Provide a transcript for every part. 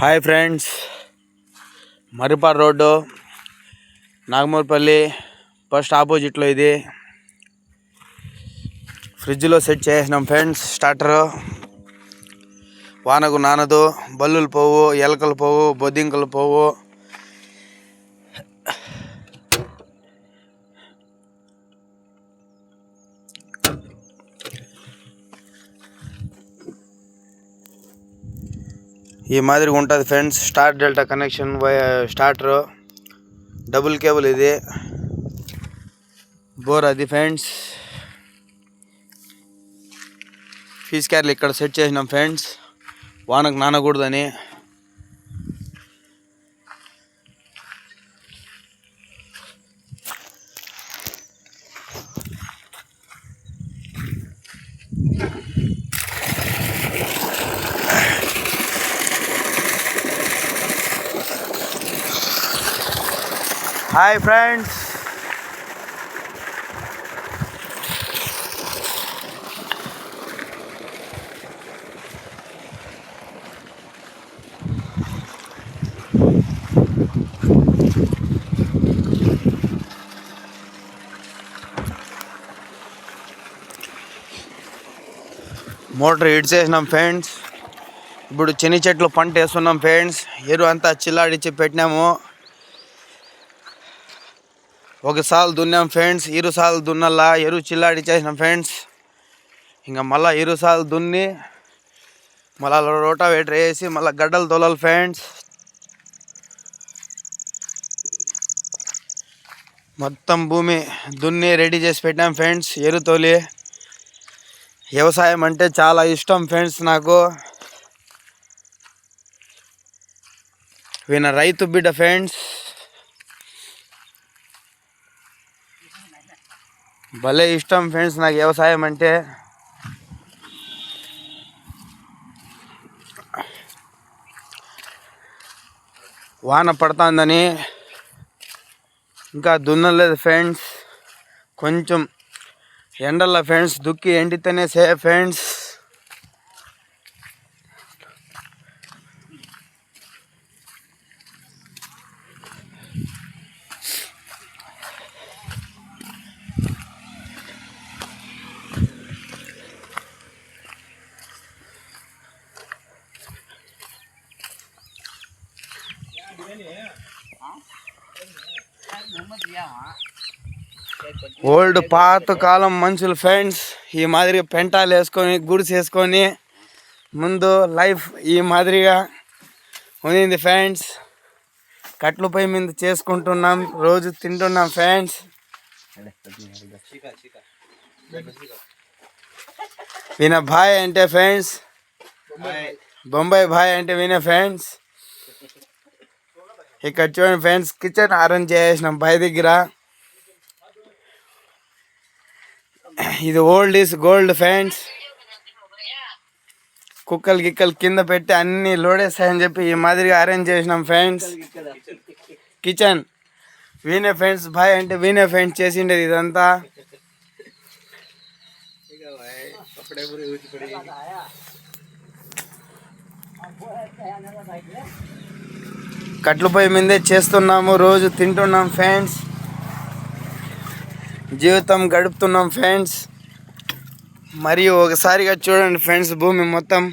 Hi friends, Marripadu road Nagamurpalli first ఆపోజిట్లో ఇది ఫ్రిడ్జ్లో సెట్ చేసినాం ఫ్రెండ్స్. స్టార్టరు వానకు నానదు, బల్లులు పోవు, ఎలకలు పోవు, బొద్దింకలు పోవు. ఈ మాదిరిగా ఉంటుంది friends. Star delta connection starter, double cable ఇది, బోర్ అది ఫ్రెండ్స్. ఫీజ్ క్యార్లు ఇక్కడ సెట్ చేసినాం ఫ్రెండ్స్, వానకు నానకూడదని. హాయ్ ఫ్రెండ్స్, మోటార్ ఇడ్ చేసినాం ఫ్రెండ్స్. ఇప్పుడు చిన్ని చెట్లు పంట వేస్తున్నాం ఫ్రెండ్స్. ఎరువు అంతా చిల్లాడిచ్చి పెట్టినాము. ఒకసారి దున్నాం ఫ్రెండ్స్, ఇరుసార్లు దున్నల్లా. ఎరువు చిల్లాడిచ్చేసినాం ఫ్రెండ్స్. ఇంకా మళ్ళీ ఇరుసార్లు దున్ని మళ్ళీ రోటావేటర్ వేసి మళ్ళీ గడ్డలు తోలాలి ఫ్రెండ్స్. మొత్తం భూమి దున్ని రెడీ చేసి పెట్టాం ఫ్రెండ్స్. ఎరువు తోలి వ్యవసాయం అంటే చాలా ఇష్టం ఫ్రెండ్స్ నాకు. ఈయన రైతు బిడ్డ ఫ్రెండ్స్. భలే ఇష్టం ఫ్రెండ్స్ నాకు వ్యవసాయం అంటే. వాన పడుతుందని ఇంకా దున్నలేదు ఫ్రెండ్స్. కొంచెం ఎండల్లో ఫ్రెండ్స్ దుక్కి ఎండితేనే సేఫ్ ఫ్రెండ్స్. ఓల్డ్ పాత కాలం మనుషులు ఫ్రెండ్స్ ఈ మాదిరిగా పెంటాలు వేసుకొని గుడిసి వేసుకొని ముందు లైఫ్ ఈ మాదిరిగా ఉంది ఫ్రెండ్స్. కట్ల పొయ్యి మీద చేసుకుంటున్నాం, రోజు తింటున్నాం ఫ్రెండ్స్. విన భాయ్ అంటే ఫ్రెండ్స్, బొంబాయి భాయ్ అంటే వినే ఫ్రెండ్స్. ఇక్కడ చూడండి ఫ్రెండ్స్, కిచెన్ అరేంజ్ చేసినాం బాయ్ దగ్గర. ఇది ఓల్డ్ ఈస్ గోల్డ్ ఫ్రెండ్స్. కుక్కలు గిక్కలు కింద పెట్టి అన్ని లోడేస్తాయని చెప్పి ఈ మాదిరిగా అరేంజ్ చేసినాం ఫ్రెండ్స్. కిచెన్ వీనే ఫ్రెండ్స్, బాయ్ అంటే వీనే ఫ్రెండ్స్ చేసిండేది ఇదంతా. కట్ల పొయ్యి మీదే చేస్తున్నాము, రోజు తింటున్నాం ఫ్రెండ్స్. జీవితం గడుపుతున్నాం ఫ్రెండ్స్. మరియు ఒకసారిగా చూడండి ఫ్రెండ్స్ భూమి మొత్తం.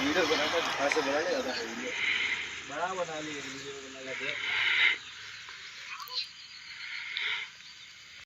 वीडियो बनाना खास बनाने का था, बड़ा बना लिए वीडियो बना के।